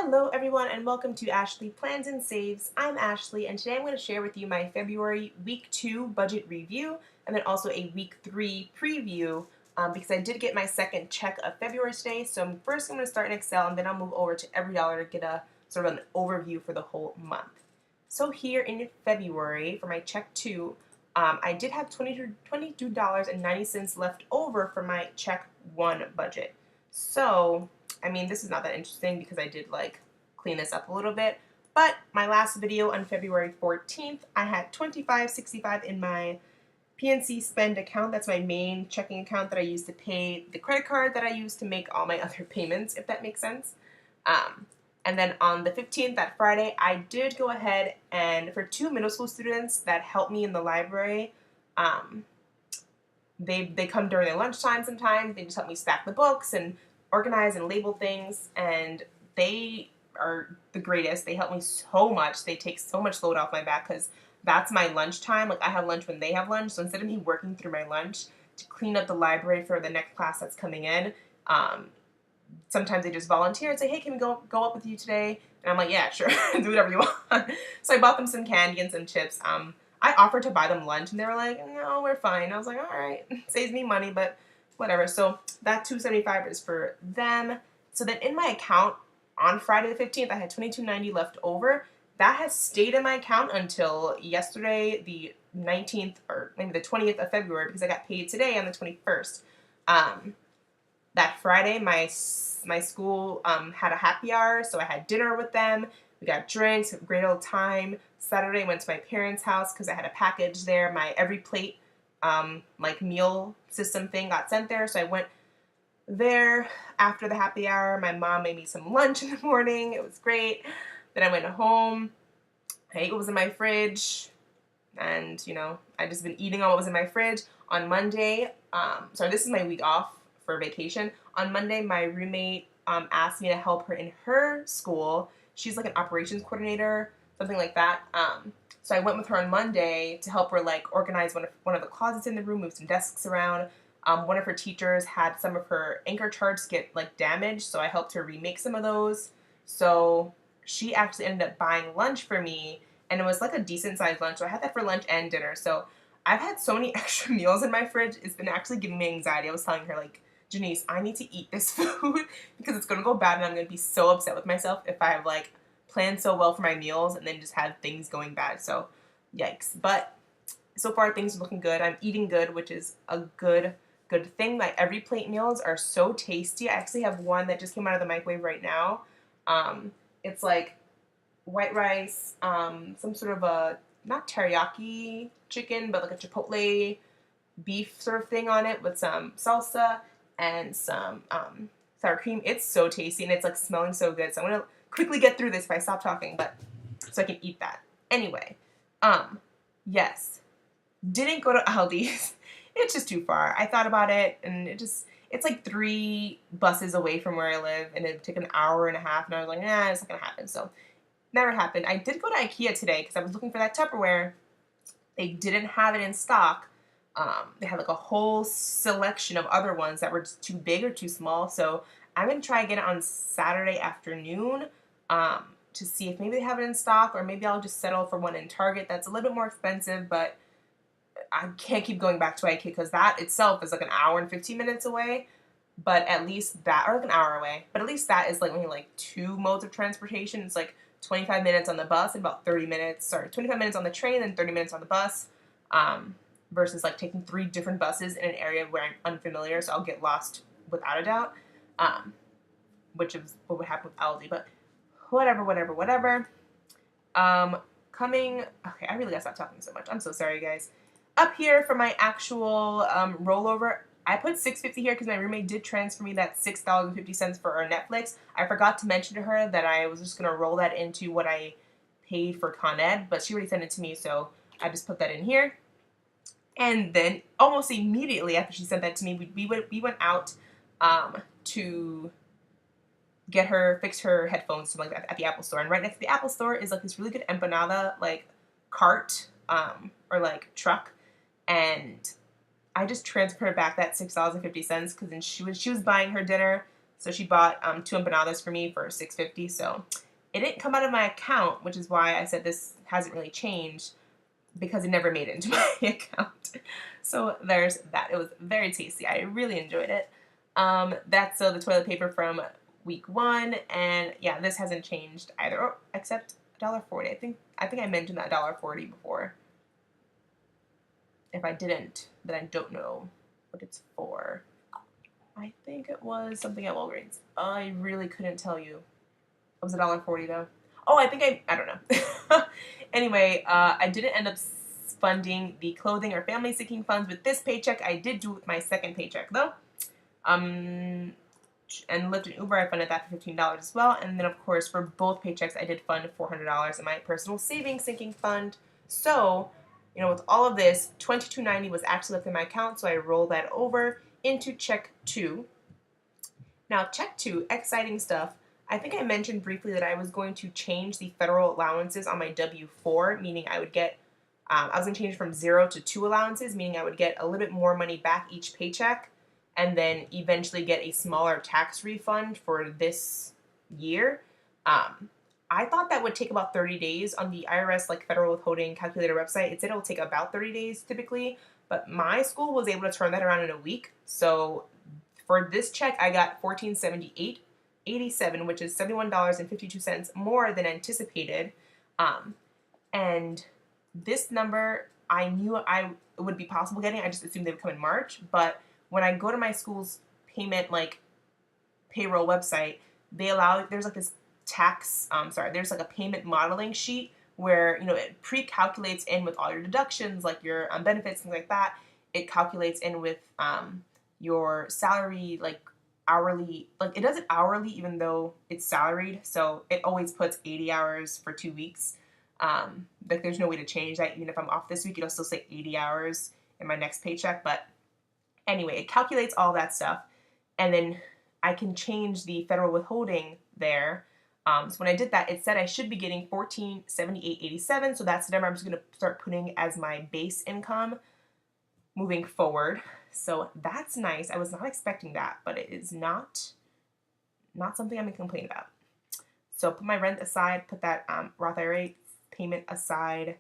Hello everyone and welcome to Ashley Plans and Saves. I'm Ashley and today I'm going to share with you my February week 2 budget review and then also a week 3 preview because I did get my second check of February today. So I'm going to start in Excel and then I'll move over to Every Dollar to get a sort of an overview for the whole month. So here in February for my check 2, I did have $22.90 left over for my check 1 budget. So I mean, this is not that interesting because I did clean this up a little bit, but my last video on February 14th, I had $25.65 in my PNC spend account. That's my main checking account that I use to pay the credit card that I use to make all my other payments, if that makes sense. And then on the 15th, that Friday, I did go ahead and for 2 middle school students that helped me in the library, they come during their lunchtime sometimes. They just help me stack the books and organize and label things, and they are the greatest. They help me so much. They take so much load off my back because that's my lunchtime. Like, I have lunch when they have lunch, so instead of me working through my lunch to clean up the library for the next class that's coming in, sometimes they just volunteer and say, hey, can we go up with you today? And I'm like, yeah, sure, do whatever you want. So I bought them some candy and some chips. I offered to buy them lunch, and they were like, no, we're fine. I was like, all right, saves me money, but whatever. So that $2.75 is for them. So then in my account on Friday the 15th, I had $22.90 left over. That has stayed in my account until yesterday, the 19th, or maybe the 20th of February, because I got paid today on the 21st. That Friday, my school had a happy hour, so I had dinner with them. We got drinks, had a great old time. Saturday, went to my parents' house because I had a package there. My Every Plate meal system thing got sent there, so I went there after the happy hour. My mom made me some lunch in the morning. It was great. Then I went home. I ate what was in my fridge, and I just been eating on what was in my fridge. On Monday, sorry, this is my week off for vacation. On Monday, my roommate asked me to help her in her school. She's like an operations coordinator, something like that. So I went with her on Monday to help her organize one of the closets in the room, move some desks around. One of her teachers had some of her anchor charts get damaged, so I helped her remake some of those. So she actually ended up buying lunch for me, and it was like a decent sized lunch. So I had that for lunch and dinner. So I've had so many extra meals in my fridge. It's been actually giving me anxiety. I was telling her Janice, I need to eat this food because it's gonna go bad, and I'm gonna be so upset with myself if I have planned so well for my meals and then just have things going bad. So yikes. But so far things are looking good. I'm eating good, which is a good thing. My Every Plate meals are so tasty. I actually have one that just came out of the microwave right now. It's white rice, some sort of a, not teriyaki chicken, but a chipotle beef sort of thing on it with some salsa and some sour cream. It's so tasty, and it's smelling so good. So I'm gonna quickly get through this if I stop talking, but so I can eat that. Anyway, yes, didn't go to Aldi's. It's just too far. I thought about it, and it's 3 buses away from where I live, and it would take an hour and a half, and I was like, nah, it's not gonna happen. So never happened. I did go to IKEA today because I was looking for that Tupperware. They didn't have it in stock. They had a whole selection of other ones that were just too big or too small. So I'm gonna try again on Saturday afternoon to see if maybe they have it in stock, or maybe I'll just settle for one in Target that's a little bit more expensive, but I can't keep going back to IKEA because that itself is an hour and 15 minutes away. But at least that, or an hour away, but at least that is only 2 modes of transportation. It's 25 minutes on the bus and about 25 minutes on the train and 30 minutes on the bus, versus taking 3 different buses in an area where I'm unfamiliar, so I'll get lost without a doubt, which is what would happen with Aldi, but whatever. Okay, I really gotta stop talking so much. I'm so sorry, guys. Up here for my actual rollover, I put $6.50 here because my roommate did transfer me that $6.50 for our Netflix. I forgot to mention to her that I was just gonna roll that into what I paid for Con Ed, but she already sent it to me, so I just put that in here. And then almost immediately after she sent that to me, we went out to fix her headphones at the Apple store. And right next to the Apple store is this really good empanada cart or truck, and I just transferred back that $6.50 because then she was buying her dinner, So she bought 2 empanadas for me for $6.50. So it didn't come out of my account, which is why I said this hasn't really changed, because it never made it into my account. So there's that. It was very tasty. I really enjoyed it. That's the toilet paper from week 1, and yeah, this hasn't changed either, except $1.40. I think I mentioned that $1.40 before. If I didn't, then I don't know what it's for. I think it was something at Walgreens. I really couldn't tell you. It was $1.40 though. Oh, I don't know. Anyway, I didn't end up funding the clothing or family sinking funds with this paycheck. I did do it with my second paycheck though. And Lyft and Uber, I funded that for $15 as well. And then of course for both paychecks, I did fund $400 in my personal savings sinking fund. So, with all of this, $22.90 was actually left in my account, so I rolled that over into check 2. Now, check 2, exciting stuff. I think I mentioned briefly that I was going to change the federal allowances on my W-4, meaning I would get, I was going to change from 0 to 2 allowances, meaning I would get a little bit more money back each paycheck, and then eventually get a smaller tax refund for this year. I thought that would take about 30 days on the IRS, federal withholding calculator website. It said it will take about 30 days typically, but my school was able to turn that around in a week. So for this check, I got $1478.87, which is $71.52 more than anticipated. And this number, I knew it would be possible getting. I just assumed they would come in March. But when I go to my school's payment, payroll website, there's this there's a payment modeling sheet where, it pre-calculates in with all your deductions, your benefits, things like that. It calculates in with your salary, hourly, it does it hourly even though it's salaried. So it always puts 80 hours for 2 weeks. There's no way to change that. Even if I'm off this week, it'll still say 80 hours in my next paycheck. But anyway, it calculates all that stuff. And then I can change the federal withholding there. So when I did that, it said I should be getting $1478.87. So that's the number I'm just going to start putting as my base income moving forward. So that's nice. I was not expecting that, but it is not something I'm going to complain about. So put my rent aside, put that Roth IRA payment aside.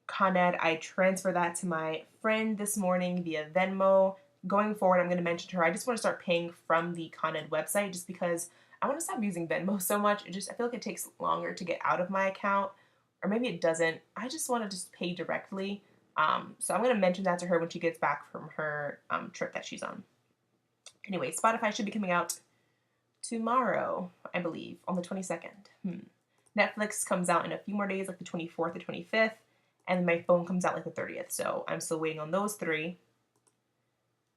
Con Ed, I transfer that to my friend this morning via Venmo. Going forward, I'm going to mention to her, I just want to start paying from the Con Ed website just because I want to stop using Venmo so much. I feel like it takes longer to get out of my account, or maybe it doesn't. I just want to just pay directly. So I'm going to mention that to her when she gets back from her trip that she's on. Anyway, Spotify should be coming out tomorrow, I believe, on the 22nd. Netflix comes out in a few more days, the 24th or 25th, and my phone comes out the 30th. So I'm still waiting on those 3.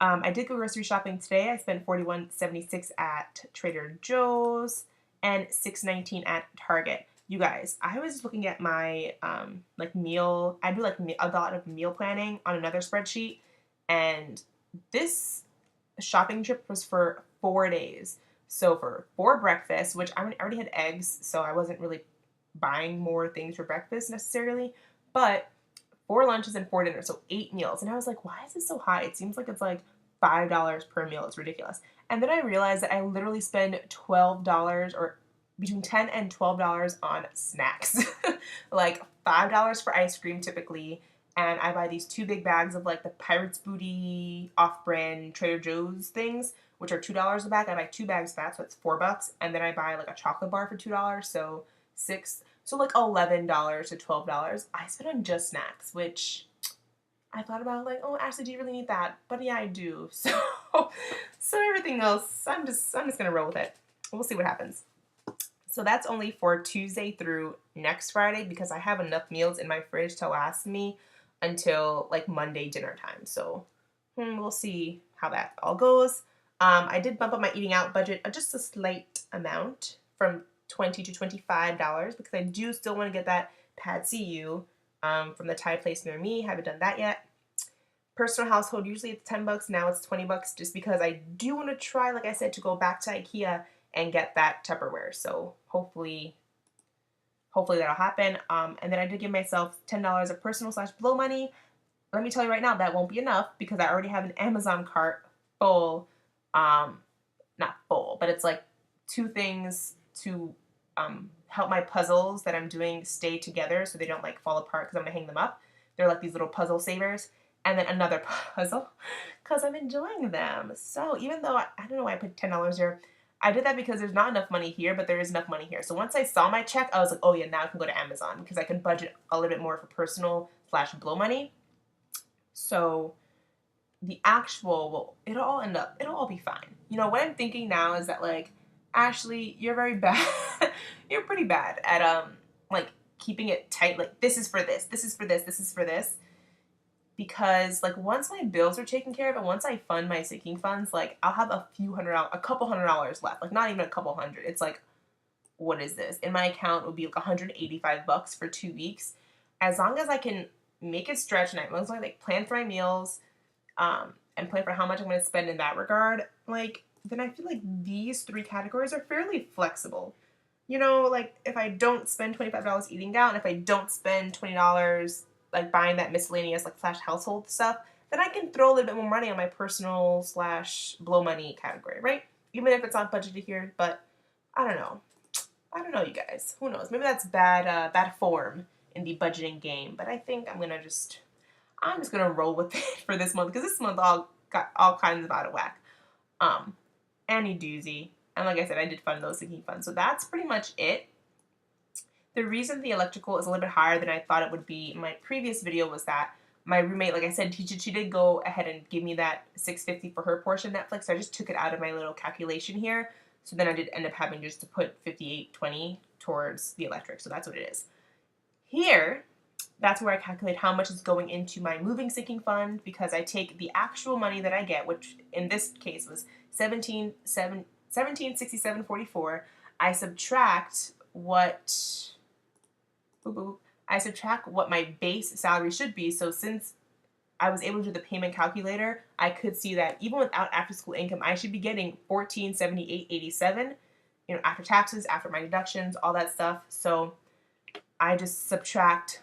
I did go grocery shopping today. I spent $41.76 at Trader Joe's and $6.19 at Target. You guys, I was looking at my meal. I do a lot of meal planning on another spreadsheet, and this shopping trip was for 4 days. So for 4 breakfasts, which I already had eggs, so I wasn't really buying more things for breakfast necessarily, but 4 lunches and 4 dinners, so 8 meals. And I was like, why is this so high? It seems like it's $5 per meal. It's ridiculous. And then I realized that I literally spend $12 or between $10 and $12 on snacks. $5 for ice cream typically. And I buy these 2 big bags of the Pirate's Booty off-brand Trader Joe's things, which are $2 a bag. I buy 2 bags of that, so it's $4. And then I buy a chocolate bar for $2, so $6. So $11 to $12 I spend on just snacks, which I thought about oh, Ashley, do you really need that? But yeah, I do. So everything else, I'm just gonna roll with it. We'll see what happens. So that's only for Tuesday through next Friday because I have enough meals in my fridge to last me until Monday dinner time. So we'll see how that all goes. I did bump up my eating out budget just a slight amount from $20 to $25 because I do still want to get that Pad CU from the Thai place near me. Haven't done that yet. Personal household, usually it's $10. Now it's $20 just because I do want to try, like I said, to go back to IKEA and get that Tupperware. So hopefully that'll happen. And then I did give myself $10 of personal/blow money. Let me tell you right now, that won't be enough because I already have an Amazon cart full not full, but it's like 2 things to help my puzzles that I'm doing stay together so they don't like fall apart because I'm gonna hang them up. They're like these little puzzle savers. And then another puzzle because I'm enjoying them. So even though I don't know why I put $10 here, I did that because there's not enough money here, but there is enough money here. So once I saw my check, I was like, oh yeah, now I can go to Amazon because I can budget a little bit more for personal / blow money. So the actual, well, it'll all be fine. You know, what I'm thinking now is that, like, Ashley, you're very bad. You're pretty bad at, like, keeping it tight. Like, this is for this, this is for this, this is for this. Because, like, once my bills are taken care of and once I fund my sinking funds, like, I'll have a couple $100 left. Like, not even a couple hundred. It's like, what is this? In my account, it would be like $185 for 2 weeks. As long as I can make it stretch and as long as I, like, plan for my meals, and plan for how much I'm going to spend in that regard, like, then I feel like these 3 categories are fairly flexible. You know, like, if I don't spend $25 eating out, and if I don't spend $20 like buying that miscellaneous like / household stuff, then I can throw a little bit more money on my personal / blow money category, right? Even if it's not budgeted here, but I don't know. I don't know, you guys. Who knows? Maybe that's bad form in the budgeting game, but I think I'm just gonna roll with it for this month because this month all got all kinds of out of whack. Any doozy. And like I said, I did fund those sinking funds. So that's pretty much it. The reason the electrical is a little bit higher than I thought it would be in my previous video was that my roommate, like I said, she did go ahead and give me that $6.50 for her portion of Netflix. So I just took it out of my little calculation here. So then I did end up having just to put $58.20 towards the electric. So that's what it is. Here, that's where I calculate how much is going into my moving sinking fund because I take the actual money that I get, which in this case was $1767.44. I subtract what my base salary should be. So since I was able to do the payment calculator, I could see that even without after school income, I should be getting $1478.87, you know, after taxes, after my deductions, all that stuff. So I just subtract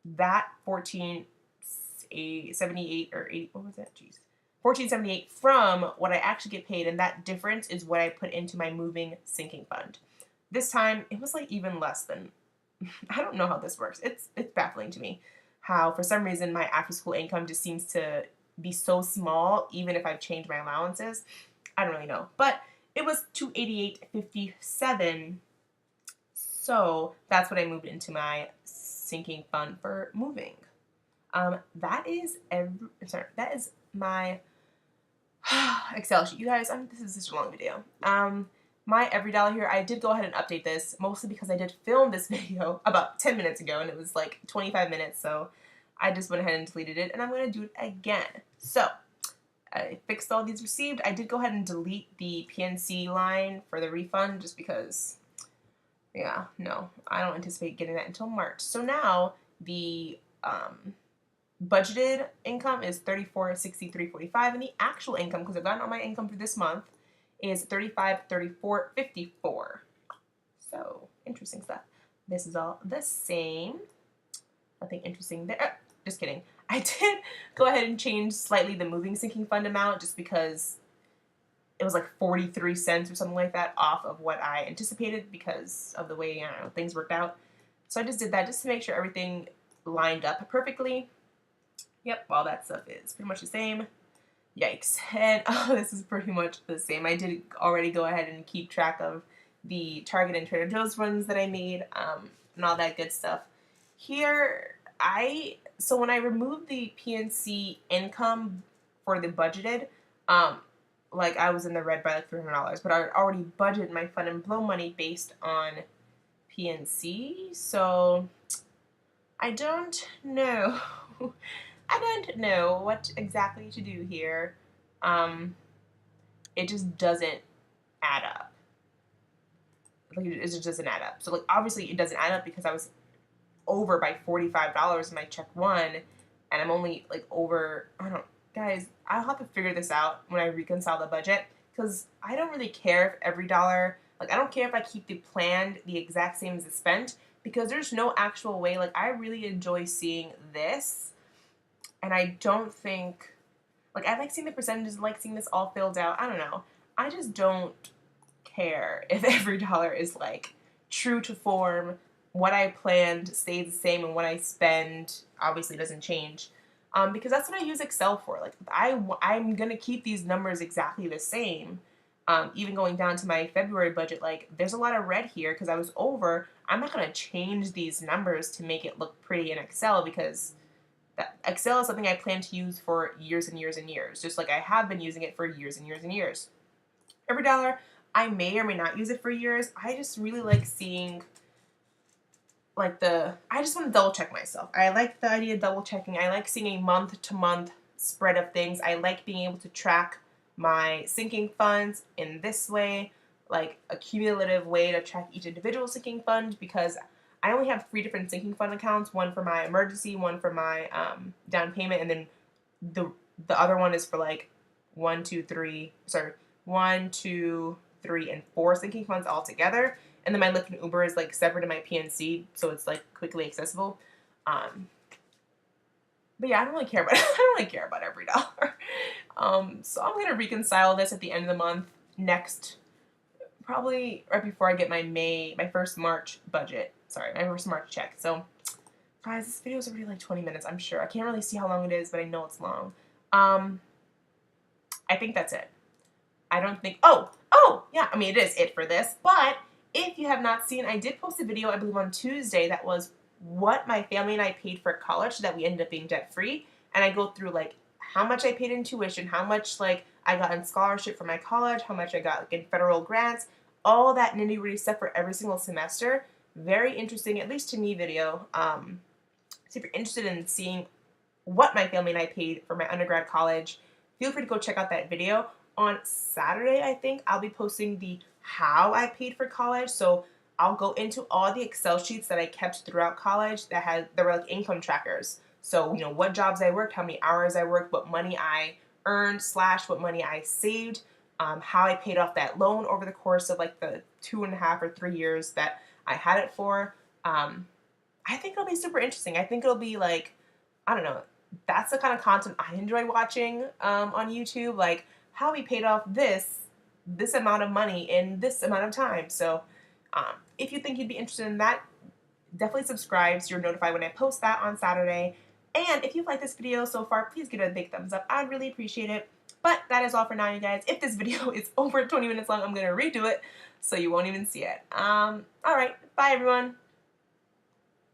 that 1478 or 80, what was that? Jeez. 1478 from what I actually get paid, and that difference is what I put into my moving sinking fund. This time it was like even less than I don't know how this works. It's baffling to me how for some reason my after school income just seems to be so small even if I've changed my allowances. I don't really know. But it was $288.57. So that's what I moved into my sinking fund for moving. That is my Excel sheet. You guys, this is such a long video. My every dollar here, I did go ahead and update this, mostly because I did film this video about 10 minutes ago, and it was like 25 minutes, so I just went ahead and deleted it, and I'm going to do it again. So, I fixed all these received. I did go ahead and delete the PNC line for the refund, just because, yeah, no, I don't anticipate getting that until March. So now, the budgeted income is $34.63.45, and the actual income, because I've gotten all my income for this month, is $35.34.54. So, interesting stuff. This is all the same. Nothing interesting there. Oh, just kidding. I did go ahead and change slightly the moving sinking fund amount just because it was like 43 cents or something like that off of what I anticipated because of the way, I don't know, things worked out. So I just did that just to make sure everything lined up perfectly. Yep, all that stuff is pretty much the same. Yikes. And this is pretty much the same. I did already go ahead and keep track of the Target and Trader Joe's runs that I made, and all that good stuff. Here, so when I removed the PNC income for the budgeted, like I was in the red by like $300, but I already budgeted my fun and blow money based on PNC, so I don't know. I don't know what exactly to do here. It just doesn't add up. Like, it just doesn't add up. So, like, obviously it doesn't add up because I was over by $45 in my check one, and I'm only, like, over, guys, I'll have to figure this out when I reconcile the budget, because I don't really care if every dollar, like, I don't care if I keep the planned the exact same as the spent, because there's no actual way, like, I really enjoy seeing this. And I don't think, like, I like seeing the percentages, I like seeing this all filled out. I don't know. I just don't care if every dollar is like true to form. What I planned stays the same, and what I spend obviously doesn't change. Because that's what I use Excel for. Like I'm gonna keep these numbers exactly the same. Even going down to my February budget, like there's a lot of red here because I was over. I'm not gonna change these numbers to make it look pretty in Excel because Excel is something I plan to use for years and years and years, just like I have been using it for years and years and years. Every dollar, I may or may not use it for years. I just really like seeing like I just want to double check myself. I like the idea of double checking. I like seeing a month to month spread of things. I like being able to track my sinking funds in this way, like a cumulative way to track each individual sinking fund, because I only have 3 different sinking fund accounts, one for my emergency, one for my down payment, and then the other one is for like 1, 2, 3, sorry, 1, 2, 3, and 4 sinking funds all together. And then my Lyft and Uber is like separate in my PNC, so it's like quickly accessible. But yeah, I don't really care about I don't really care about every dollar. So I'm gonna reconcile this at the end of the month next, probably right before I get my first March budget. Sorry, my first March check. So guys, this video is already like 20 minutes, I'm sure. I can't really see how long it is, but I know it's long. I think that's it. I don't think, oh, yeah, I mean, it is it for this, but if you have not seen, I did post a video, I believe on Tuesday, that was what my family and I paid for college so that we ended up being debt-free, and I go through, like, how much I paid in tuition, how much, like, I got in scholarship for my college, how much I got, like, in federal grants, all that nitty-gritty stuff for every single semester. Very interesting, at least to me, video. So if you're interested in seeing what my family and I paid for my undergrad college, feel free to go check out that video. On Saturday, I think, I'll be posting the how I paid for college. So I'll go into all the Excel sheets that I kept throughout college that were like income trackers. So, you know, what jobs I worked, how many hours I worked, what money I earned / what money I saved, how I paid off that loan over the course of like the 2.5 or 3 years that I had it for. I think it'll be super interesting. I think it'll be like, I don't know, that's the kind of content I enjoy watching on YouTube, like how we paid off this amount of money in this amount of time. So if you think you'd be interested in that, definitely subscribe so you're notified when I post that on Saturday. And if you've liked this video so far, please give it a big thumbs up. I'd really appreciate it. But that is all for now, you guys. If this video is over 20 minutes long, I'm going to redo it so you won't even see it. All right. Bye, everyone.